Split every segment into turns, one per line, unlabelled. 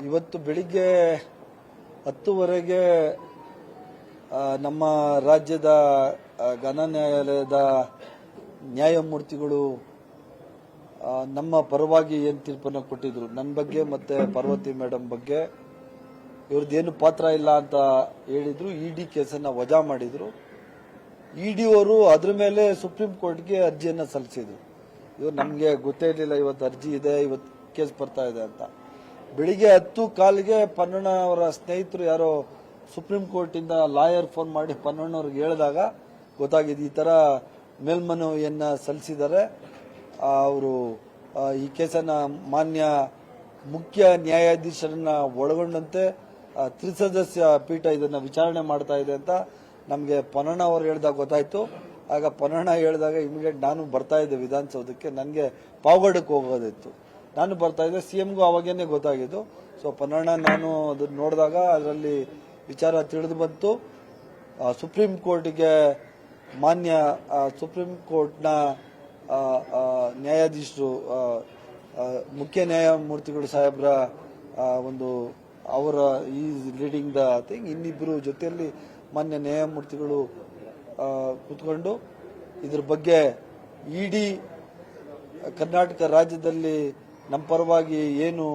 ಇವತ್ತು ಬೆಳಿಗ್ಗೆ 10:00 ನಮ್ಮ ರಾಜ್ಯದ ಘನ ನ್ಯಾಯಾಲಯದ ನ್ಯಾಯಮೂರ್ತಿಗಳು ನಮ್ಮ ಪರವಾಗಿ ಏನು ತೀರ್ಪನ್ನು ಕೊಟ್ಟಿದ್ರು, ನನ್ನ ಬಗ್ಗೆ ಮತ್ತೆ ಪಾರ್ವತಿ ಮೇಡಮ್ ಬಗ್ಗೆ ಇವ್ರದ್ದೇನು ಪಾತ್ರ ಇಲ್ಲ ಅಂತ ಹೇಳಿದ್ರು. ಇಡಿ ಕೇಸನ್ನು ವಜಾ ಮಾಡಿದ್ರು. ಇಡಿ ಅವರು ಅದ್ರ ಮೇಲೆ ಸುಪ್ರೀಂ ಕೋರ್ಟ್ಗೆ ಅರ್ಜಿಯನ್ನು ಸಲ್ಲಿಸಿದ್ರು. ಇವ್ರು ನಮಗೆ ಗೊತ್ತೇ ಇರಲಿಲ್ಲ ಇವತ್ತು ಅರ್ಜಿ ಇದೆ, ಇವತ್ತು ಕೇಸ್ ಬರ್ತಾ ಇದೆ ಅಂತ. ಬೆಳಿಗ್ಗೆ 10:15ಗೆ ಪನ್ನಣ್ಣ ಅವರ ಸ್ನೇಹಿತರು ಯಾರೋ ಸುಪ್ರೀಂ ಕೋರ್ಟ್ ಇಂದ ಲಾಯರ್ ಫೋನ್ ಮಾಡಿ ಪನ್ನಣ್ಣವ್ರಿಗೆ ಹೇಳಿದಾಗ ಗೊತ್ತಾಗಿದೆ ಈ ತರ ಮೇಲ್ಮನವಿಯನ್ನ ಸಲ್ಲಿಸಿದ್ದಾರೆ. ಅವರು ಈ ಕೇಸನ್ನ ಮಾನ್ಯ ಮುಖ್ಯ ನ್ಯಾಯಾಧೀಶರನ್ನ ಒಳಗೊಂಡಂತೆ ತ್ರಿಸದಸ್ಯ ಪೀಠ ಇದನ್ನ ವಿಚಾರಣೆ ಮಾಡ್ತಾ ಇದೆ ಅಂತ ನಮಗೆ ಪನ್ನಣ್ಣ ಅವರು ಹೇಳಿದಾಗ ಗೊತ್ತಾಯ್ತು. ಆಗ ಪನ್ನಣ್ಣ ಹೇಳಿದಾಗ ಇಮಿಡಿಯೇಟ್ ನಾನು ಬರ್ತಾ ಇದ್ದೆ ವಿಧಾನಸೌಧಕ್ಕೆ, ನನಗೆ ಪಾವಗಡಕ್ಕೆ ಹೋಗೋದಿತ್ತು, ನಾನು ಬರ್ತಾ ಇದ್ದೆ. ಸಿಎಂಗೂ ಅವಾಗೇನೆ ಗೊತ್ತಾಗಿದ್ದು. ಸೊ ಪನ್ನಣ್ಣ ನಾನು ಅದನ್ನ ನೋಡಿದಾಗ ಅದರಲ್ಲಿ ವಿಚಾರ ತಿಳಿದು ಬಂತು. ಸುಪ್ರೀಂ ಕೋರ್ಟ್ಗೆ ಮಾನ್ಯ ಸುಪ್ರೀಂ ಕೋರ್ಟ್ನ ನ್ಯಾಯಾಧೀಶರು ಮುಖ್ಯ ನ್ಯಾಯಮೂರ್ತಿಗಳು ಸಾಹೇಬ್ರ ಒಂದು ಅವರ ಈಸ್ ಲೀಡಿಂಗ್ ದ ಥಿಂಗ್, ಇನ್ನಿಬ್ಬರು ಜೊತೆಯಲ್ಲಿ ಮಾನ್ಯ ನ್ಯಾಯಮೂರ್ತಿಗಳು ಕೂತ್ಕೊಂಡು ಇದ್ರ ಬಗ್ಗೆ ಇಡಿ ಕರ್ನಾಟಕ ರಾಜ್ಯದಲ್ಲಿ ನಮ್ಮ ಪರವಾಗಿ ಏನು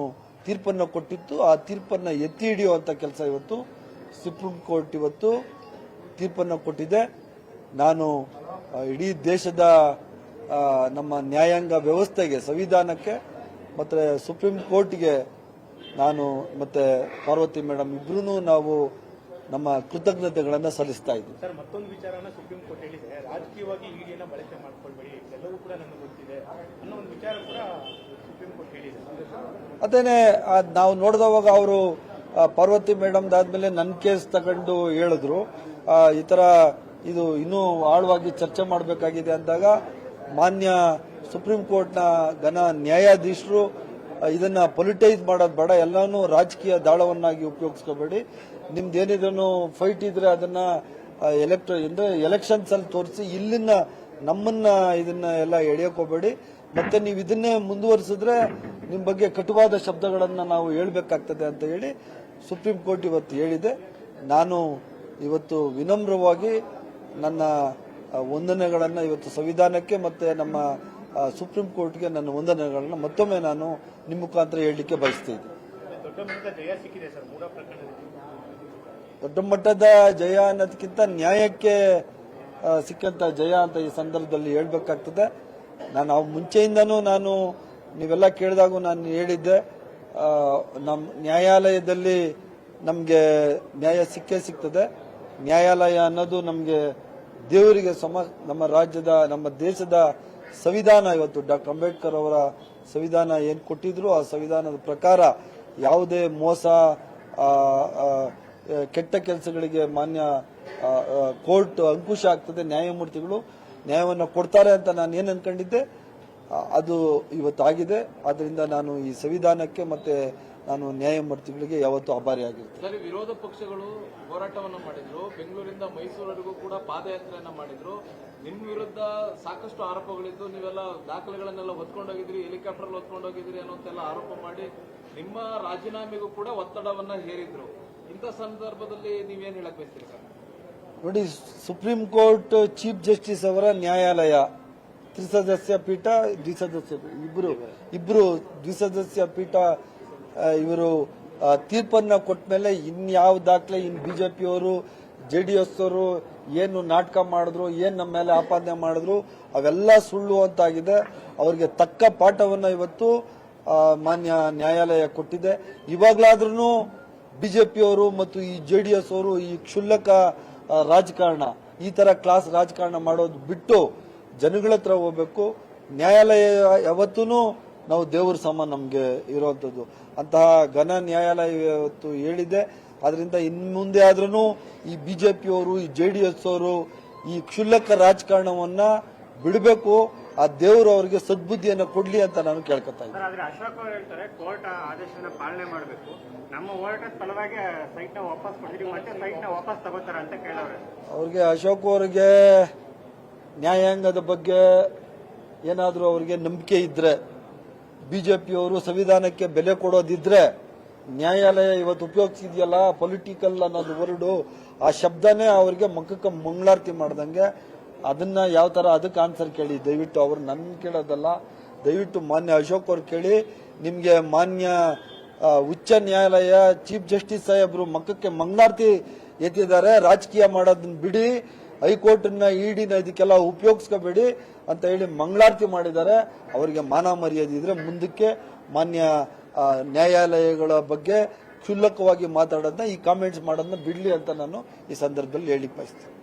ತೀರ್ಪನ್ನು ಕೊಟ್ಟಿತ್ತು ಆ ತೀರ್ಪನ್ನು ಎತ್ತಿ ಹಿಡಿಯುವಂತ ಕೆಲಸ ಇವತ್ತು ಸುಪ್ರೀಂ ಕೋರ್ಟ್ ಇವತ್ತು ತೀರ್ಪನ್ನು ಕೊಟ್ಟಿದೆ. ನಾನು ಇಡೀ ದೇಶದ ನಮ್ಮ ನ್ಯಾಯಾಂಗ ವ್ಯವಸ್ಥೆಗೆ, ಸಂವಿಧಾನಕ್ಕೆ ಮತ್ತೆ ಸುಪ್ರೀಂ ಕೋರ್ಟ್ಗೆ ನಾನು ಮತ್ತೆ ಪಾರ್ವತಿ ಮೇಡಮ್ ಇಬ್ರು ನಾವು ನಮ್ಮ ಕೃತಜ್ಞತೆಗಳನ್ನು ಸಲ್ಲಿಸ್ತಾ ಇದ್ದೀವಿ.
ಸರ್, ಮತ್ತೊಂದು ವಿಚಾರನ ಸುಪ್ರೀಂ ಕೋರ್ಟ್ ಹೇಳಿದೆ, ರಾಜಕೀಯವಾಗಿ ಇಡಿಯನ್ನು ಬಳಕೆ ಮಾಡ್ಕೊಳ್ಬೇಡಿ, ಎಲ್ಲವೂ ಕೂಡ ನನಗೆ ಗೊತ್ತಿದೆ ಅನ್ನೋ ಒಂದು ವಿಚಾರ ಕೂಡ ಸುಪ್ರೀಂ ಕೋರ್ಟ್ ಹೇಳಿದೆ.
ಅದೇನೆ ನಾವು ನೋಡಿದವಾಗ ಅವರು ಪಾರ್ವತಿ ಮೇಡಮ್ ಆದ್ಮೇಲೆ ನನ್ನ ಕೇಸ್ ತಗೊಂಡು ಹೇಳಿದ್ರು ಈ ತರ ಇದು ಇನ್ನೂ ಆಳವಾಗಿ ಚರ್ಚೆ ಮಾಡಬೇಕಾಗಿದೆ ಅಂದಾಗ ಮಾನ್ಯ ಸುಪ್ರೀಂ ಕೋರ್ಟ್ನ ಘನ ನ್ಯಾಯಾಧೀಶರು ಇದನ್ನ ಪೊಲಿಟೈಸ್ ಮಾಡೋದು ಬೇಡ, ಎಲ್ಲಾನು ರಾಜಕೀಯ ದಾಳವನ್ನಾಗಿ ಉಪಯೋಗಿಸ್ಕೋಬೇಡಿ, ನಿಮ್ದೇನಿದ್ರು ಫೈಟ್ ಇದ್ರೆ ಅದನ್ನ ಎಲೆಕ್ಷನ್ಸ್ ಅಲ್ಲಿ ತೋರಿಸಿ, ಇಲ್ಲಿನ ನಮ್ಮನ್ನ ಇದನ್ನ ಎಲ್ಲ ಎಳೆಯೋಕೋಬೇಡಿ, ಮತ್ತೆ ನೀವು ಇದನ್ನೇ ಮುಂದುವರಿಸಿದ್ರೆ ನಿಮ್ ಬಗ್ಗೆ ಕಟುವಾದ ಶಬ್ದಗಳನ್ನ ನಾವು ಹೇಳ್ಬೇಕಾಗ್ತದೆ ಅಂತ ಹೇಳಿ ಸುಪ್ರೀಂ ಕೋರ್ಟ್ ಇವತ್ತು ಹೇಳಿದೆ. ನಾನು ಇವತ್ತು ವಿನಮ್ರವಾಗಿ ನನ್ನ ವಂದನೆಗಳನ್ನ ಇವತ್ತು ಸಂವಿಧಾನಕ್ಕೆ ಮತ್ತೆ ನಮ್ಮ ಸುಪ್ರೀಂ ಕೋರ್ಟ್ಗೆ ನನ್ನ ವಂದನೆಗಳನ್ನ ಮತ್ತೊಮ್ಮೆ ನಾನು ನಿಮ್ಮ ಮುಖಾಂತರ ಹೇಳಲಿಕ್ಕೆ ಬಯಸ್ತೀನಿ. ದೊಡ್ಡ ಮಟ್ಟದ ಜಯ ಅನ್ನೋದಕ್ಕಿಂತ ನ್ಯಾಯಕ್ಕೆ ಸಿಕ್ಕಂತ ಜಯ ಅಂತ ಈ ಸಂದರ್ಭದಲ್ಲಿ ಹೇಳ್ಬೇಕಾಗ್ತದೆ. ನಾನು ಮುಂಚೆಯಿಂದನೂ ನಾನು ನೀವೆಲ್ಲ ಕೇಳಿದಾಗೂ ನಾನು ಹೇಳಿದ್ದೆ, ನಮ್ಮ ನ್ಯಾಯಾಲಯದಲ್ಲಿ ನಮಗೆ ನ್ಯಾಯ ಸಿಕ್ಕೇ ಸಿಗ್ತದೆ. ನ್ಯಾಯಾಲಯ ಅನ್ನೋದು ನಮಗೆ ದೇವರಿಗೆ ನಮ್ಮ ರಾಜ್ಯದ ನಮ್ಮ ದೇಶದ ಸಂವಿಧಾನ ಇವತ್ತು ಡಾಕ್ಟರ್ ಅಂಬೇಡ್ಕರ್ ಅವರ ಸಂವಿಧಾನ ಏನು ಕೊಟ್ಟಿದ್ರು ಆ ಸಂವಿಧಾನದ ಪ್ರಕಾರ ಯಾವುದೇ ಮೋಸ ಕೆಟ್ಟ ಕೆಲಸಗಳಿಗೆ ಮಾನ್ಯ ಕೋರ್ಟ್ ಅಂಕುಶ ಆಗ್ತದೆ, ನ್ಯಾಯಮೂರ್ತಿಗಳು ನ್ಯಾಯವನ್ನು ಕೊಡ್ತಾರೆ ಅಂತ ನಾನು ಏನು ಅನ್ಕೊಂಡಿದ್ದೆ ಅದು ಇವತ್ತಾಗಿದೆ. ಆದ್ರಿಂದ ನಾನು ಈ ಸಂವಿಧಾನಕ್ಕೆ ಮತ್ತೆ ನಾನು ನ್ಯಾಯಮೂರ್ತಿಗಳಿಗೆ ಯಾವತ್ತೂ ಆಭಾರಿಯಾಗಿರ್ತೀನಿ.
ಸರಿ, ವಿರೋಧ ಪಕ್ಷಗಳು ಹೋರಾಟವನ್ನು ಮಾಡಿದ್ರು, ಬೆಂಗಳೂರಿಂದ ಮೈಸೂರವರೆಗೂ ಕೂಡ ಪಾದಯಾತ್ರೆಯನ್ನ ಮಾಡಿದ್ರು. ನಿಮ್ಮ ವಿರುದ್ಧ ಸಾಕಷ್ಟು ಆರೋಪಗಳಿದ್ದು, ನೀವೆಲ್ಲ ದಾಖಲೆಗಳನ್ನೆಲ್ಲ ಹೊತ್ಕೊಂಡೋಗಿದ್ರಿ, ಹೆಲಿಕಾಪ್ಟರ್ ಹೊತ್ಕೊಂಡೋಗಿದ್ರಿ ಅನ್ನೋಂತೆಲ್ಲ ಆರೋಪ ಮಾಡಿ ನಿಮ್ಮ ರಾಜೀನಾಮೆಗೂ ಕೂಡ ಒತ್ತಡವನ್ನ ಹೇರಿದ್ರು. ಇಂಥ ಸಂದರ್ಭದಲ್ಲಿ ನೀವೇನ್ ಹೇಳಕ್ ಬಯಸ್ತೀರಿ ಸರ್?
ನೋಡಿ, ಸುಪ್ರೀಂ ಕೋರ್ಟ್ ಚೀಫ್ ಜಸ್ಟಿಸ್ ಅವರ ನ್ಯಾಯಾಲಯ ತ್ರಿಸದಸ್ಯ ಪೀಠ, ದ್ವಿಸದಸ್ಯ ಇಬ್ರು ದ್ವಿಸದಸ್ಯ ಪೀಠ ಇವರು ತೀರ್ಪನ್ನ ಕೊಟ್ಟ ಮೇಲೆ ಇನ್ಯಾವ ದಾಖಲೆ ಬಿಜೆಪಿಯವರು ಜೆಡಿಎಸ್ ಅವರು ಏನು ನಾಟಕ ಮಾಡಿದ್ರು, ಏನ್ ನಮ್ಮ ಮೇಲೆ ಆಪಾದನೆ ಮಾಡಿದ್ರು ಅವೆಲ್ಲ ಸುಳ್ಳು ಅಂತಾಗಿದೆ. ಅವರಿಗೆ ತಕ್ಕ ಪಾಠವನ್ನ ಇವತ್ತು ಮಾನ್ಯ ನ್ಯಾಯಾಲಯ ಕೊಟ್ಟಿದೆ. ಇವಾಗ್ಲಾದ್ರೂ ಬಿಜೆಪಿಯವರು ಮತ್ತು ಈ ಜೆಡಿಎಸ್ ಅವರು ಈ ಕ್ಷುಲ್ಲಕ ರಾಜಕಾರಣ, ಈ ತರ ಕ್ಲಾಸ್ ರಾಜಕಾರಣ ಮಾಡೋದು ಬಿಟ್ಟು ಜನಗಳ ಹತ್ರ ಹೋಗ್ಬೇಕು. ನ್ಯಾಯಾಲಯ ಯಾವತ್ತೂ ನಾವು ದೇವ್ರ ಸಮ ನಮ್ಗೆ ಇರುವಂತದ್ದು ಅಂತಹ ಘನ ನ್ಯಾಯಾಲಯ ಇವತ್ತು ಹೇಳಿದೆ. ಅದರಿಂದ ಇನ್ನು ಮುಂದೆ ಆದ್ರೂ ಈ ಬಿಜೆಪಿಯವರು ಈ ಜೆಡಿಎಸ್ ಅವರು ಈ ಕ್ಷುಲ್ಲಕ ರಾಜಕಾರಣವನ್ನ ಬಿಡಬೇಕು. ಆ ದೇವರು ಅವರಿಗೆ ಸದ್ಬುದ್ಧಿಯನ್ನ ಕೊಡ್ಲಿ ಅಂತ ನಾನು ಕೇಳ್ಕೊತಾ ಇದ್ದೀನಿ.
ಅಶೋಕ್ ಅವರು ಹೇಳ್ತಾರೆ ಕೋರ್ಟ್ ಆದೇಶನ ಪಾಲನೆ ಮಾಡಬೇಕು, ನಮ್ಮ ಹೋರಾಟದ ಫಲವಾಗಿ ಸೈಟ್ ನ ವಾಪಸ್ ಕೊಡ್ತೀವಿ, ಮತ್ತೆ ಸೈಟ್ ನ ವಾಪಸ್ ತಗೋತಾರ ಅಂತ ಕೇಳವ್ರೆ.
ಅವ್ರಿಗೆ ಅಶೋಕ್ ಅವರಿಗೆ ನ್ಯಾಯಾಂಗದ ಬಗ್ಗೆ ಏನಾದ್ರೂ ಅವ್ರಿಗೆ ನಂಬಿಕೆ ಇದ್ರೆ, ಬಿಜೆಪಿಯವರು ಸಂವಿಧಾನಕ್ಕೆ ಬೆಲೆ ಕೊಡೋದಿದ್ರೆ ನ್ಯಾಯಾಲಯ ಇವತ್ತು ಉಪಯೋಗಿಸಿದೆಯಲ್ಲ ಪೊಲಿಟಿಕಲ್ ಅನ್ನೋದು ವರ್ಡು, ಆ ಶಬ್ದನೇ ಅವ್ರಿಗೆ ಮುಖಕ್ಕೆ ಮಂಗಳಾರತಿ ಮಾಡ್ದಂಗೆ. ಅದನ್ನ ಯಾವ ತರ ಅದಕ್ಕೆ ಆನ್ಸರ್ ಕೇಳಿ ದಯವಿಟ್ಟು. ಅವ್ರು ನನ್ನ ಕೇಳೋದಲ್ಲ, ದಯವಿಟ್ಟು ಮಾನ್ಯ ಅಶೋಕ್ ಅವ್ರು ಕೇಳಿ. ನಿಮ್ಗೆ ಮಾನ್ಯ ಉಚ್ಚ ನ್ಯಾಯಾಲಯ ಚೀಫ್ ಜಸ್ಟಿಸ್ ಸಾಹೇಬ್ರು ಮಕ್ಕಕ್ಕೆ ಮಂಗಳಾರತಿ ಎತ್ತಿದ್ದಾರೆ. ರಾಜಕೀಯ ಮಾಡೋದನ್ನ ಬಿಡಿ, ಹೈಕೋರ್ಟ್ನ ಇಡಿನ ಇದಕ್ಕೆಲ್ಲ ಉಪಯೋಗಿಸ್ಕೋಬೇಡಿ ಅಂತ ಹೇಳಿ ಮಂಗಳಾರತಿ ಮಾಡಿದ್ದಾರೆ. ಅವರಿಗೆ ಮಾನ ಮರ್ಯಾದೆ ಇದ್ರೆ ಮುಂದಕ್ಕೆ ಮಾನ್ಯ ನ್ಯಾಯಾಲಯಗಳ ಬಗ್ಗೆ ಕ್ಷುಲ್ಲಕವಾಗಿ ಮಾತಾಡೋದನ್ನ, ಈ ಕಾಮೆಂಟ್ಸ್ ಮಾಡೋದನ್ನ ಬಿಡ್ಲಿ ಅಂತ ನಾನು ಈ ಸಂದರ್ಭದಲ್ಲಿ ಹೇಳಿಕ್ ಬಯಸ್ತೀನಿ.